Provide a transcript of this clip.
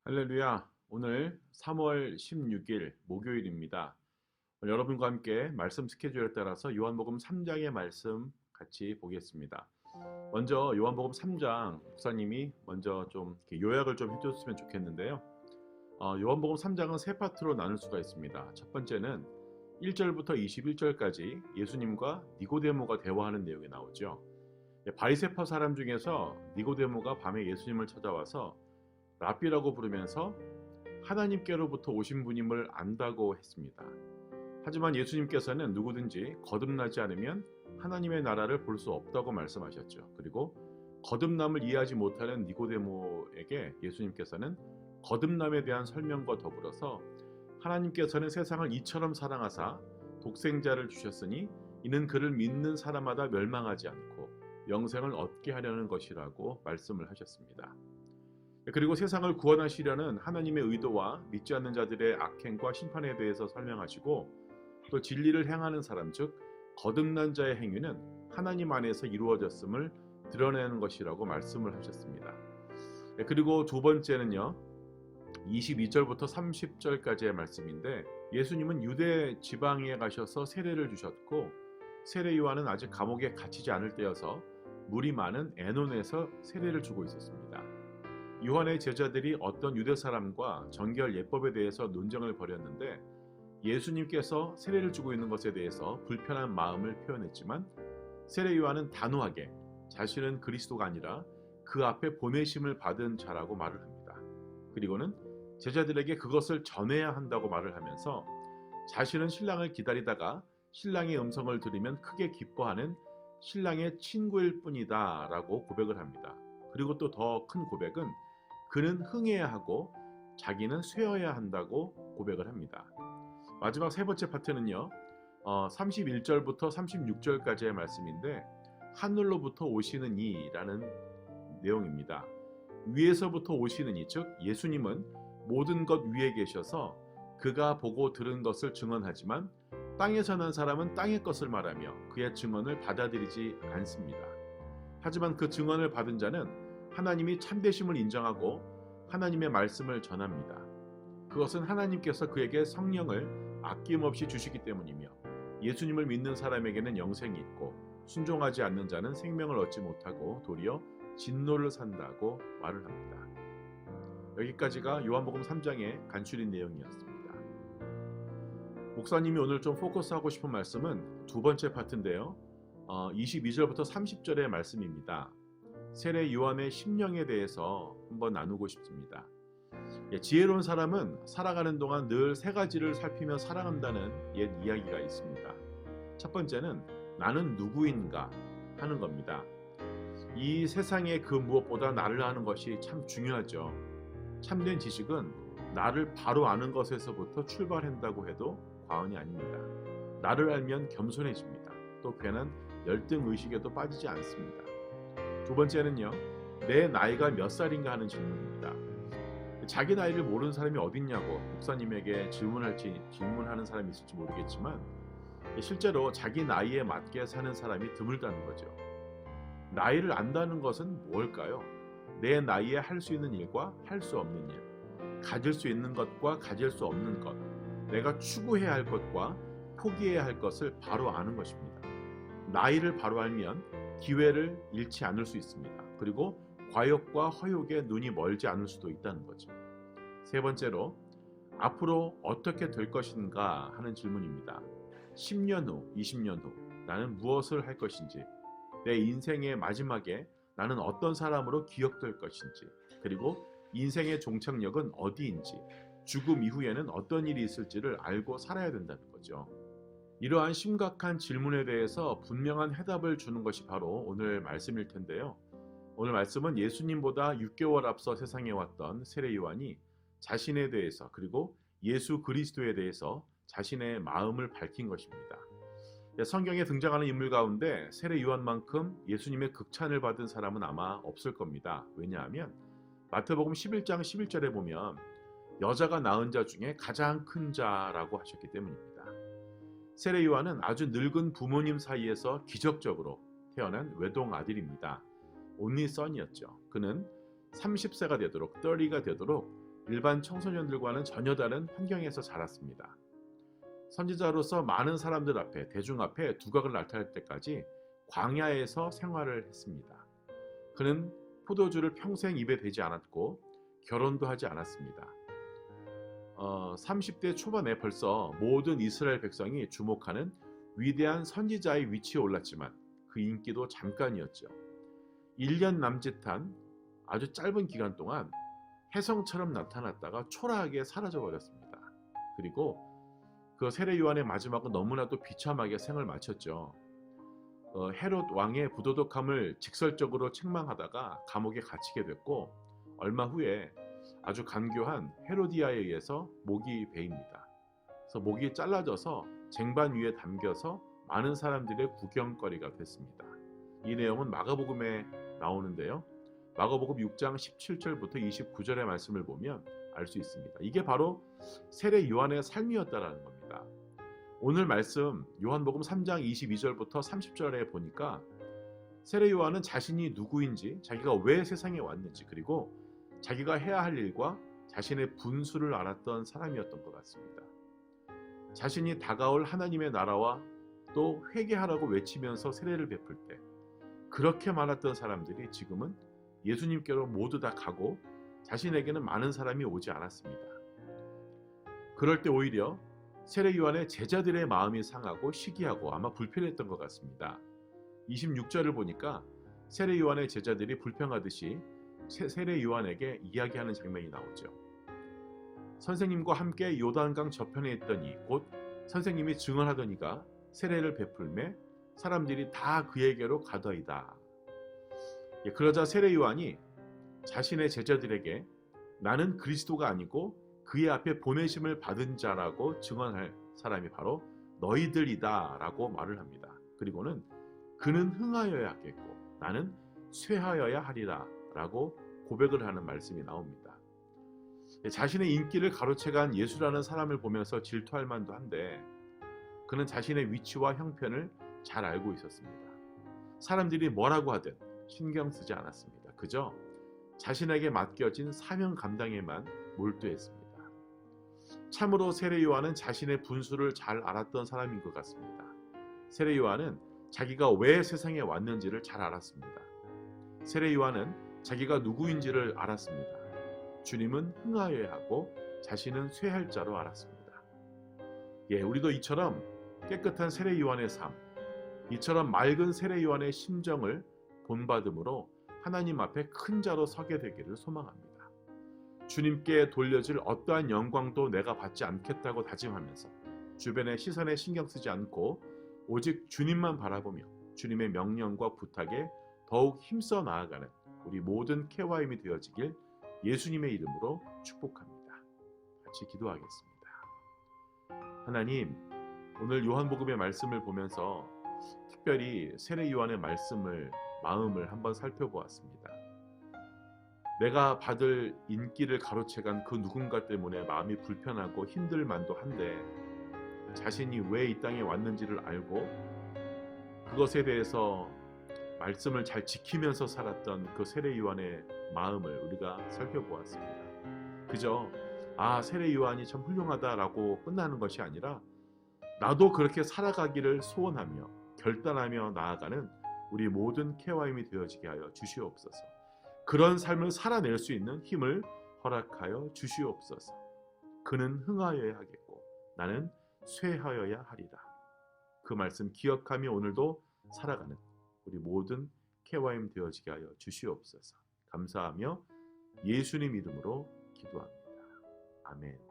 할렐루야. 오늘 3월 16일 목요일입니다. 오늘 여러분과 함께 말씀 스케줄에 따라서 요한복음 3장의 말씀 같이 보겠습니다. 먼저 요한복음 3장 목사님이 먼저 좀 이렇게 요약을 좀 해줬으면 좋겠는데요. 요한복음 3장은 세 파트로 나눌 수가 있습니다. 첫 번째는 1절부터 21절까지 예수님과 니고데모가 대화하는 내용이 나오죠. 바리새파 사람 중에서 니고데모가 밤에 예수님을 찾아와서 랍비라고 부르면서 하나님께로부터 오신 분임을 안다고 했습니다. 하지만 예수님께서는 누구든지 거듭나지 않으면 하나님의 나라를 볼 수 없다고 말씀하셨죠. 그리고 거듭남을 이해하지 못하는 니고데모에게 예수님께서는 거듭남에 대한 설명과 더불어서 하나님께서는 세상을 이처럼 사랑하사 독생자를 주셨으니 이는 그를 믿는 사람마다 멸망하지 않고 영생을 얻게 하려는 것이라고 말씀을 하셨습니다. 그리고 세상을 구원하시려는 하나님의 의도와 믿지 않는 자들의 악행과 심판에 대해서 설명하시고 또 진리를 행하는 사람 즉 거듭난 자의 행위는 하나님 안에서 이루어졌음을 드러내는 것이라고 말씀을 하셨습니다. 그리고 두 번째는요. 22절부터 30절까지의 말씀인데 예수님은 유대 지방에 가셔서 세례를 주셨고 세례 요한은 아직 감옥에 갇히지 않을 때여서 물이 많은 애논에서 세례를 주고 있었습니다. 요한의 제자들이 어떤 유대 사람과 정결 예법에 대해서 논쟁을 벌였는데 예수님께서 세례를 주고 있는 것에 대해서 불편한 마음을 표현했지만 세례 요한은 단호하게 자신은 그리스도가 아니라 그 앞에 보내심을 받은 자라고 말을 합니다. 그리고는 제자들에게 그것을 전해야 한다고 말을 하면서 자신은 신랑을 기다리다가 신랑의 음성을 들으면 크게 기뻐하는 신랑의 친구일 뿐이다 라고 고백을 합니다. 그리고 또 더 큰 고백은 그는 흥해야 하고 자기는 쇠어야 한다고 고백을 합니다. 마지막 세 번째 파트는요. 31절부터 36절까지의 말씀인데 하늘로부터 오시는 이라는 내용입니다. 위에서부터 오시는 이 즉 예수님은 모든 것 위에 계셔서 그가 보고 들은 것을 증언하지만 땅에서 난 사람은 땅의 것을 말하며 그의 증언을 받아들이지 않습니다. 하지만 그 증언을 받은 자는 하나님이 참되심을 인정하고 하나님의 말씀을 전합니다. 그것은 하나님께서 그에게 성령을 아낌없이 주시기 때문이며 예수님을 믿는 사람에게는 영생이 있고 순종하지 않는 자는 생명을 얻지 못하고 도리어 진노를 산다고 말을 합니다. 여기까지가 요한복음 3장의 간추린 내용이었습니다. 목사님이 오늘 좀 포커스하고 싶은 말씀은 두 번째 파트인데요. 22절부터 30절의 말씀입니다. 세례 요한의 심령에 대해서 한번 나누고 싶습니다. 지혜로운 사람은 살아가는 동안 늘 세 가지를 살피며 살아간다는 옛 이야기가 있습니다. 첫 번째는 나는 누구인가 하는 겁니다. 이 세상의 그 무엇보다 나를 아는 것이 참 중요하죠. 참된 지식은 나를 바로 아는 것에서부터 출발한다고 해도 과언이 아닙니다. 나를 알면 겸손해집니다. 또 괜한 열등의식에도 빠지지 않습니다. 두 번째는요. 내 나이가 몇 살인가 하는 질문입니다. 자기 나이를 모르는 사람이 어딨냐고 목사님에게 질문하는 사람이 있을지 모르겠지만 실제로 자기 나이에 맞게 사는 사람이 드물다는 거죠. 나이를 안다는 것은 뭘까요? 내 나이에 할 수 있는 일과 할 수 없는 일, 가질 수 있는 것과 가질 수 없는 것, 내가 추구해야 할 것과 포기해야 할 것을 바로 아는 것입니다. 나이를 바로 알면 기회를 잃지 않을 수 있습니다. 그리고 과욕과 허욕에 눈이 멀지 않을 수도 있다는 거죠. 세 번째로 앞으로 어떻게 될 것인가 하는 질문입니다. 10년 후, 20년 후 나는 무엇을 할 것인지, 내 인생의 마지막에 나는 어떤 사람으로 기억될 것인지, 그리고 인생의 종착역은 어디인지, 죽음 이후에는 어떤 일이 있을지를 알고 살아야 된다는 거죠. 이러한 심각한 질문에 대해서 분명한 해답을 주는 것이 바로 오늘 말씀일 텐데요. 오늘 말씀은 예수님보다 6개월 앞서 세상에 왔던 세례 요한이 자신에 대해서 그리고 예수 그리스도에 대해서 자신의 마음을 밝힌 것입니다. 성경에 등장하는 인물 가운데 세례 요한만큼 예수님의 극찬을 받은 사람은 아마 없을 겁니다. 왜냐하면 마태복음 11장 11절에 보면 여자가 낳은 자 중에 가장 큰 자라고 하셨기 때문입니다. 세례 요한은 아주 늙은 부모님 사이에서 기적적으로 태어난 외동 아들입니다. only son이었죠. 그는 30세가 되도록 30가 되도록 일반 청소년들과는 전혀 다른 환경에서 자랐습니다. 선지자로서 많은 사람들 앞에, 대중 앞에 두각을 나타낼 때까지 광야에서 생활을 했습니다. 그는 포도주를 평생 입에 대지 않았고 결혼도 하지 않았습니다. 30대 초반에 벌써 모든 이스라엘 백성이 주목하는 위대한 선지자의 위치에 올랐지만 그 인기도 잠깐이었죠. 1년 남짓한 아주 짧은 기간 동안 혜성처럼 나타났다가 초라하게 사라져 버렸습니다. 그리고 그 세례 요한의 마지막은 너무나도 비참하게 생을 마쳤죠. 헤롯 왕의 부도덕함을 직설적으로 책망하다가 감옥에 갇히게 됐고 얼마 후에 아주 간교한 헤로디아에 의해서 목이 베입니다. 그래서 목이 잘라져서 쟁반 위에 담겨서 많은 사람들의 구경거리가 됐습니다. 이 내용은 마가복음에 나오는데요. 마가복음 6장 17절부터 29절의 말씀을 보면 알 수 있습니다. 이게 바로 세례 요한의 삶이었다라는 겁니다. 오늘 말씀 요한복음 3장 22절부터 30절에 보니까 세례 요한은 자신이 누구인지, 자기가 왜 세상에 왔는지, 그리고 자기가 해야 할 일과 자신의 분수를 알았던 사람이었던 것 같습니다. 자신이 다가올 하나님의 나라와 또 회개하라고 외치면서 세례를 베풀 때 그렇게 많았던 사람들이 지금은 예수님께로 모두 다 가고 자신에게는 많은 사람이 오지 않았습니다. 그럴 때 오히려 세례 요한의 제자들의 마음이 상하고 시기하고 아마 불편했던 것 같습니다. 26절을 보니까 세례 요한의 제자들이 불평하듯이 세례 요한에게 이야기하는 장면이 나오죠. 선생님과 함께 요단강 저편에 있던 이, 곧 선생님이 증언하던 이가 세례를 베풀매 사람들이 다 그에게로 가더이다. 그러자 세례 요한이 자신의 제자들에게 나는 그리스도가 아니고 그의 앞에 보내심을 받은 자라고 증언할 사람이 바로 너희들이다 라고 말을 합니다. 그리고는 그는 흥하여야 하겠고 나는 쇠하여야 하리라 라고 고백을 하는 말씀이 나옵니다. 자신의 인기를 가로채간 예수라는 사람을 보면서 질투할 만도 한데 그는 자신의 위치와 형편을 잘 알고 있었습니다. 사람들이 뭐라고 하든 신경 쓰지 않았습니다. 그저 자신에게 맡겨진 사명 감당에만 몰두했습니다. 참으로 세례 요한은 자신의 분수를 잘 알았던 사람인 것 같습니다. 세례 요한은 자기가 왜 세상에 왔는지를 잘 알았습니다. 세례 요한은 자기가 누구인지를 알았습니다. 주님은 흥하여야 하고 자신은 쇠할 자로 알았습니다. 우리도 이처럼 깨끗한 세례 요한의 삶, 이처럼 맑은 세례 요한의 심정을 본받음으로 하나님 앞에 큰 자로 서게 되기를 소망합니다. 주님께 돌려질 어떠한 영광도 내가 받지 않겠다고 다짐하면서 주변의 시선에 신경 쓰지 않고 오직 주님만 바라보며 주님의 명령과 부탁에 더욱 힘써 나아가는 우리 모든 KYM이 되어지길 예수님의 이름으로 축복합니다. 같이 기도하겠습니다. 하나님, 오늘 요한복음의 말씀을 보면서 특별히 세례 요한의 마음을 한번 살펴보았습니다. 내가 받을 인기를 가로채간 그 누군가 때문에 마음이 불편하고 힘들 만도 한데 자신이 왜 이 땅에 왔는지를 알고 그것에 대해서 말씀을 잘 지키면서 살았던 그 세례 요한의 마음을 우리가 살펴보았습니다. 그저 세례 요한이 참 훌륭하다라고 끝나는 것이 아니라 나도 그렇게 살아가기를 소원하며 결단하며 나아가는 우리 모든 KYM이 되어지게 하여 주시옵소서. 그런 삶을 살아낼 수 있는 힘을 허락하여 주시옵소서. 그는 흥하여야 하겠고 나는 쇠하여야 하리라. 그 말씀 기억하며 오늘도 살아가는 우리 모든 KYM 되어지게 하여 주시옵소서. 감사하며 예수님 이름으로 기도합니다. 아멘.